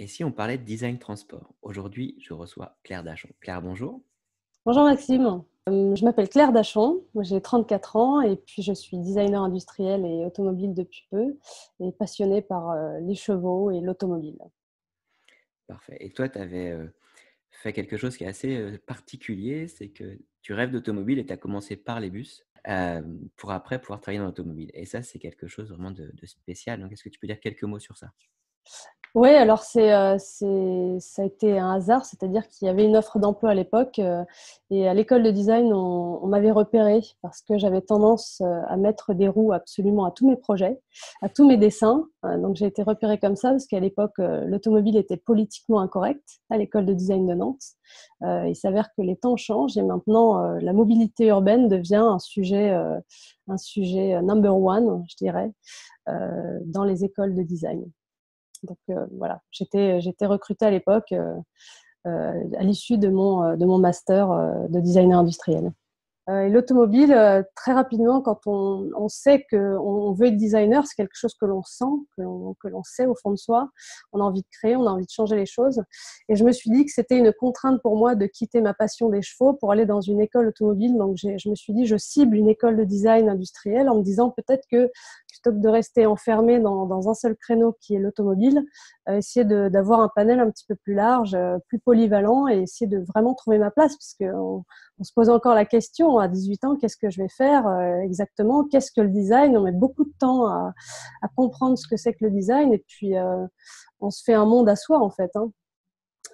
Et si on parlait de design transport? Aujourd'hui, je reçois Claire Dachon. Claire, bonjour. Bonjour Maxime. Je m'appelle Claire Dachon, j'ai 34 ans et puis je suis designer industriel et automobile depuis peu et passionnée par les chevaux et l'automobile. Parfait. Et toi, tu avais fait quelque chose qui est assez particulier, c'est que tu rêves d'automobile et tu as commencé par les bus pour après pouvoir travailler dans l'automobile. Et ça, c'est quelque chose vraiment de spécial. Donc, est-ce que tu peux dire quelques mots sur ça? Oui, alors ça a été un hasard, c'est-à-dire qu'il y avait une offre d'emploi à l'époque et à l'école de design, on m'avait repérée parce que j'avais tendance à mettre des roues absolument à tous mes projets, à tous mes dessins. Donc j'ai été repérée comme ça parce qu'à l'époque, l'automobile était politiquement incorrecte à l'école de design de Nantes. Il s'avère que les temps changent et maintenant la mobilité urbaine devient un sujet number one, je dirais, dans les écoles de design. Donc voilà, j'étais recrutée à l'époque à l'issue de mon master de designer industriel. Et l'automobile, très rapidement, quand on sait qu'on veut être designer, c'est quelque chose que l'on sent, que l'on sait au fond de soi. On a envie de créer, on a envie de changer les choses. Et je me suis dit que c'était une contrainte pour moi de quitter ma passion des chevaux pour aller dans une école automobile. Donc je me suis dit, je cible une école de design industriel en me disant peut-être que plutôt que de rester enfermé dans un seul créneau qui est l'automobile, essayer d'avoir un panel un petit peu plus large, plus polyvalent et essayer de vraiment trouver ma place parce que on se pose encore la question à 18 ans, qu'est-ce que je vais faire exactement? Qu'est-ce que le design? On met beaucoup de temps à comprendre ce que c'est que le design et puis on se fait un monde à soi en fait. Hein.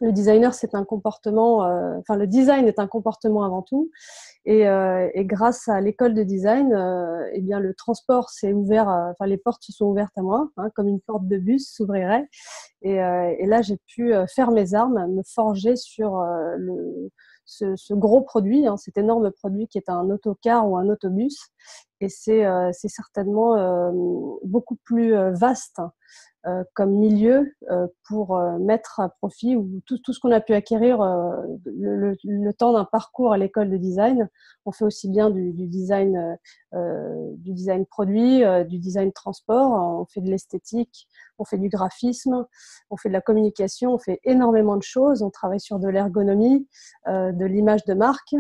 Le designer, c'est un comportement, enfin le design est un comportement avant tout. Et grâce à l'école de design, eh bien le transport s'est ouvert, enfin les portes se sont ouvertes à moi, hein, comme une porte de bus s'ouvrirait. Et là, j'ai pu faire mes armes, me forger sur ce gros produit, hein, cet énorme produit qui est un autocar ou un autobus. Et c'est certainement beaucoup plus vaste comme milieu pour mettre à profit ou tout ce qu'on a pu acquérir le temps d'un parcours à l'école de design. On fait aussi bien du design produit, du design transport, on fait de l'esthétique, on fait du graphisme, on fait de la communication, on fait énormément de choses. On travaille sur de l'ergonomie, de l'image de marque,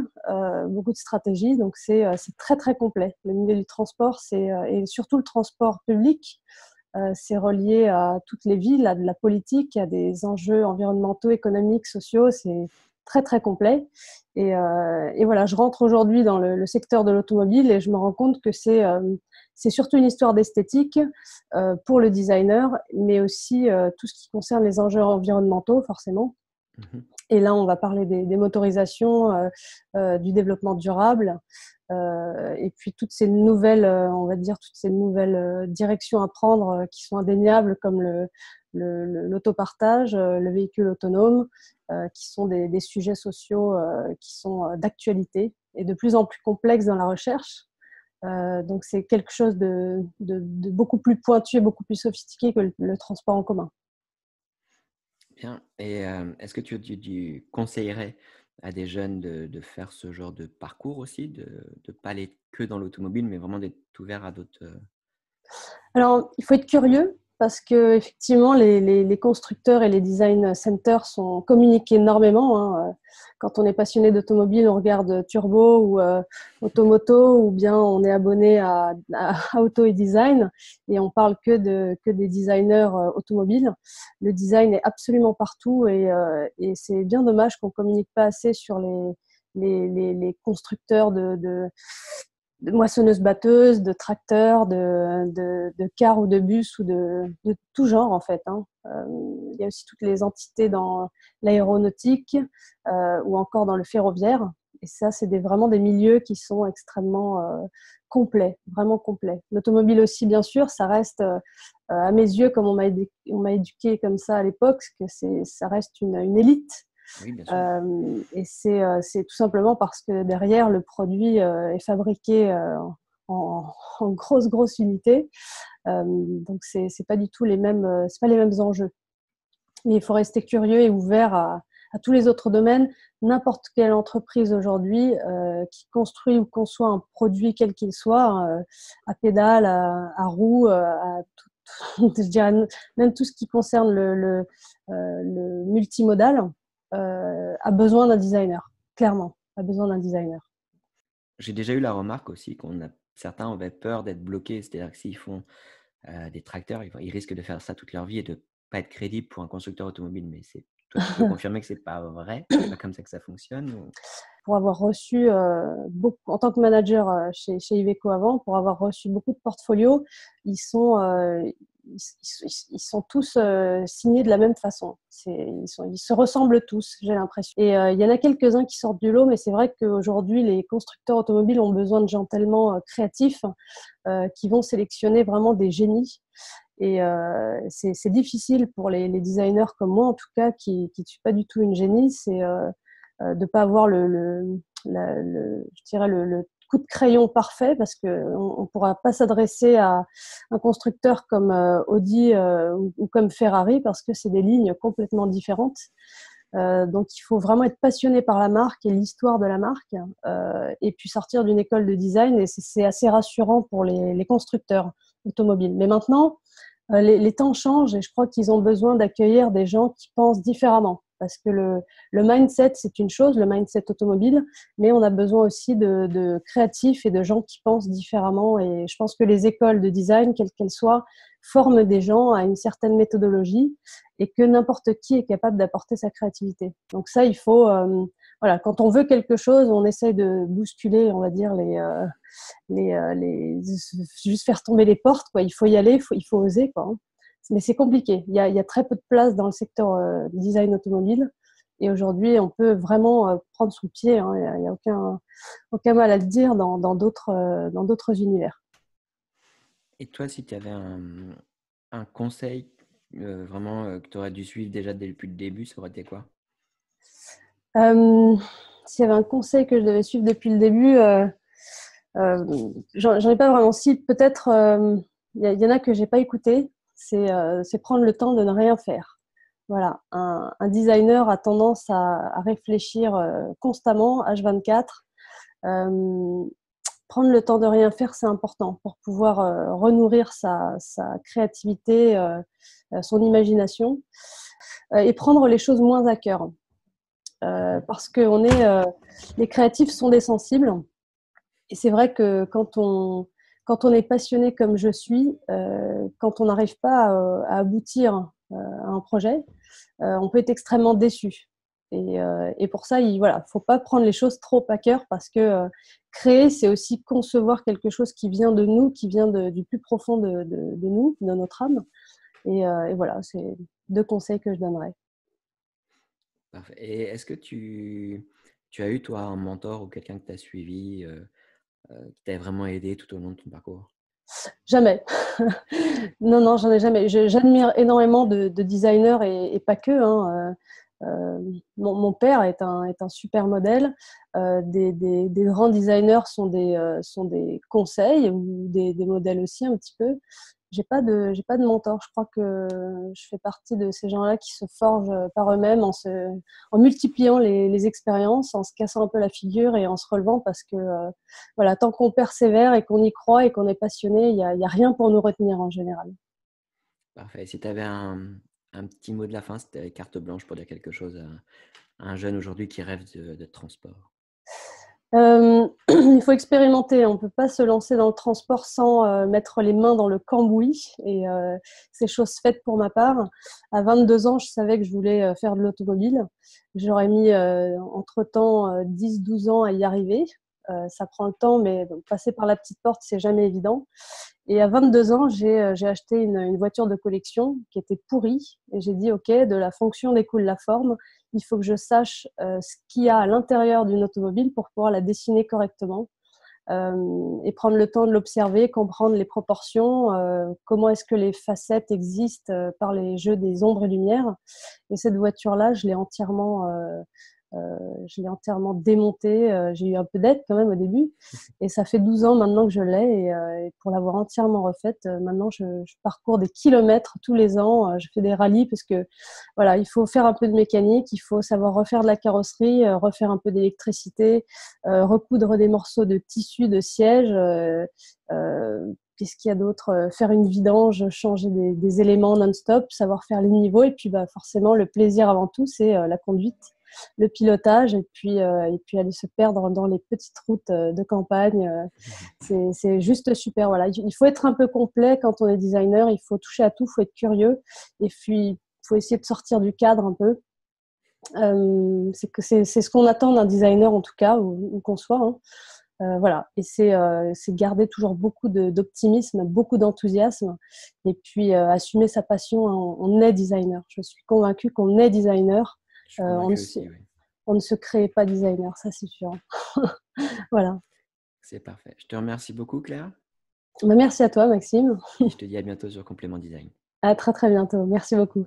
beaucoup de stratégies. Donc c'est très très complet. Le milieu du transport, et surtout le transport public, c'est relié à toutes les villes, à de la politique, à des enjeux environnementaux, économiques, sociaux. C'est très, très complet. Et voilà, je rentre aujourd'hui dans le secteur de l'automobile et je me rends compte que c'est surtout une histoire d'esthétique pour le designer, mais aussi tout ce qui concerne les enjeux environnementaux, forcément. Mhm. Et là, on va parler des motorisations, du développement durable, et puis toutes ces nouvelles, on va dire, toutes ces nouvelles directions à prendre qui sont indéniables, comme l'autopartage, le véhicule autonome, qui sont des sujets sociaux qui sont d'actualité et de plus en plus complexes dans la recherche. Donc c'est quelque chose de beaucoup plus pointu et beaucoup plus sophistiqué que le transport en commun. Bien. Et est-ce que tu conseillerais à des jeunes de faire ce genre de parcours aussi, de ne pas aller que dans l'automobile, mais vraiment d'être ouvert à d'autres Alors, il faut être curieux parce que effectivement, les constructeurs et les design centers communiquent énormément. Hein. Quand on est passionné d'automobile, on regarde Turbo ou Automoto, ou bien on est abonné à Auto et Design et on parle que des designers automobiles. Le design est absolument partout et c'est bien dommage qu'on communique pas assez sur les constructeurs de moissonneuses-batteuses, de tracteurs, de cars ou de bus ou de tout genre en fait. Hein. Il y a aussi toutes les entités dans l'aéronautique ou encore dans le ferroviaire. Et ça, c'est vraiment des milieux qui sont extrêmement complets, vraiment complets. L'automobile aussi, bien sûr, ça reste, à mes yeux, comme on m'a éduqué comme ça à l'époque, que ça reste une élite. Oui, bien sûr. Et c'est tout simplement parce que derrière, le produit est fabriqué en grosse unité. Donc, c'est pas du tout c'est pas les mêmes enjeux. Mais il faut rester curieux et ouvert à tous les autres domaines. N'importe quelle entreprise aujourd'hui qui construit ou conçoit un produit quel qu'il soit, à pédale, à roue, à je dirais même tout ce qui concerne le multimodal a besoin d'un designer, clairement, a besoin d'un designer. J'ai déjà eu la remarque aussi certains avaient peur d'être bloqués. C'est-à-dire que s'ils font des tracteurs, ils risquent de faire ça toute leur vie et de pas être crédibles pour un constructeur automobile. Mais toi, tu peux confirmer que c'est pas vrai? C'est pas comme ça que ça fonctionne ou? Pour avoir reçu beaucoup, en tant que manager chez Iveco avant, pour avoir reçu beaucoup de portfolios, ils sont tous signés de la même façon. Ils se ressemblent tous, j'ai l'impression. Et il y en a quelques-uns qui sortent du lot, mais c'est vrai qu'aujourd'hui, les constructeurs automobiles ont besoin de gens tellement créatifs qui vont sélectionner vraiment des génies. Et c'est difficile pour les designers comme moi, en tout cas, qui ne suis pas du tout une génie, c'est de ne pas avoir je dirais le coup de crayon parfait, parce qu'on ne pourra pas s'adresser à un constructeur comme Audi ou comme Ferrari, parce que c'est des lignes complètement différentes. Donc il faut vraiment être passionné par la marque et l'histoire de la marque, et puis sortir d'une école de design, et c'est assez rassurant pour les constructeurs automobiles. Mais maintenant, les temps changent, et je crois qu'ils ont besoin d'accueillir des gens qui pensent différemment. Parce que le mindset, c'est une chose, le mindset automobile, mais on a besoin aussi de créatifs et de gens qui pensent différemment. Et je pense que les écoles de design, quelles qu'elles soient, forment des gens à une certaine méthodologie, et que n'importe qui est capable d'apporter sa créativité. Donc ça, il faut... voilà, quand on veut quelque chose, on essaye de bousculer, on va dire, juste faire tomber les portes, quoi. Il faut y aller, il faut oser, quoi. Mais c'est compliqué. Il y a très peu de place dans le secteur design automobile. Et aujourd'hui, on peut vraiment prendre sous le pied. Hein. Il n'y a aucun mal à le dire dans d'autres univers. Et toi, si tu avais un conseil vraiment que tu aurais dû suivre déjà depuis le début, ça aurait été quoi? S'il y avait un conseil que je devais suivre depuis le début, j'en ai pas vraiment. Si, peut-être, il y en a que j'ai pas écouté. C'est prendre le temps de ne rien faire. Voilà, un designer a tendance à réfléchir constamment, H24. Prendre le temps de rien faire, c'est important pour pouvoir renourrir sa créativité, son imagination, et prendre les choses moins à cœur. Parce que les créatifs sont des sensibles. Et c'est vrai que quand on est passionné comme je suis, quand on n'arrive pas à aboutir à un projet, on peut être extrêmement déçu. Et pour ça, voilà, faut pas prendre les choses trop à cœur, parce que créer, c'est aussi concevoir quelque chose qui vient de nous, qui vient du plus profond de nous, de notre âme. Et voilà, c'est 2 conseils que je donnerais. Parfait. Et est-ce que tu as eu, toi, un mentor ou quelqu'un que tu as suivi qui t'a vraiment aidé tout au long de ton parcours? Jamais. Non, non, j'en ai jamais. J'admire énormément de designers, et pas que. Hein. Mon père est un super modèle. Des grands designers sont des conseils, ou des modèles aussi un petit peu. J'ai pas de mentor. Je crois que je fais partie de ces gens-là qui se forgent par eux-mêmes en multipliant les expériences, en se cassant un peu la figure et en se relevant, parce que voilà, tant qu'on persévère et qu'on y croit et qu'on est passionné, il y a rien pour nous retenir en général. Parfait. Si tu avais un petit mot de la fin, si tu avais carte blanche pour dire quelque chose à un jeune aujourd'hui qui rêve de transport. Il faut expérimenter. On ne peut pas se lancer dans le transport sans mettre les mains dans le cambouis. Et c'est chose faite pour ma part. À 22 ans, je savais que je voulais faire de l'automobile. J'aurais mis entre-temps 10-12 ans à y arriver. Ça prend le temps, mais bon, passer par la petite porte, c'est jamais évident. Et à 22 ans, j'ai acheté une voiture de collection qui était pourrie. Et j'ai dit, OK, de la fonction découle la forme. Il faut que je sache ce qu'il y a à l'intérieur d'une automobile pour pouvoir la dessiner correctement, et prendre le temps de l'observer, comprendre les proportions, comment est-ce que les facettes existent par les jeux des ombres et lumières. Et cette voiture-là, je l'ai entièrement démontée. J'ai eu un peu d'aide quand même au début, et ça fait 12 ans maintenant que je l'ai. Et pour l'avoir entièrement refaite, maintenant je parcours des kilomètres tous les ans. Je fais des rallyes, parce que voilà, il faut faire un peu de mécanique, il faut savoir refaire de la carrosserie, refaire un peu d'électricité, recoudre des morceaux de tissu de siège, Qu'est-ce qu'il y a d'autre? Faire une vidange, changer des éléments non-stop, savoir faire les niveaux et puis forcément le plaisir avant tout, c'est la conduite, le pilotage et puis aller se perdre dans les petites routes de campagne. C'est juste super. Voilà. Il faut être un peu complet quand on est designer, il faut toucher à tout, il faut être curieux et puis il faut essayer de sortir du cadre un peu. C'est ce qu'on attend d'un designer en tout cas, où qu'on soit. Hein. Voilà. Et c'est garder toujours beaucoup d'optimisme, beaucoup d'enthousiasme et puis assumer sa passion. Hein. On est designer. Je suis convaincue qu'on est designer. Je suis On convaincu ne se, aussi, oui. on ne se crée pas designer, ça c'est sûr. Voilà. C'est parfait. Je te remercie beaucoup, Claire, Merci à toi, Maxime. et je te dis à bientôt sur Complément Design. À très très bientôt. Merci beaucoup.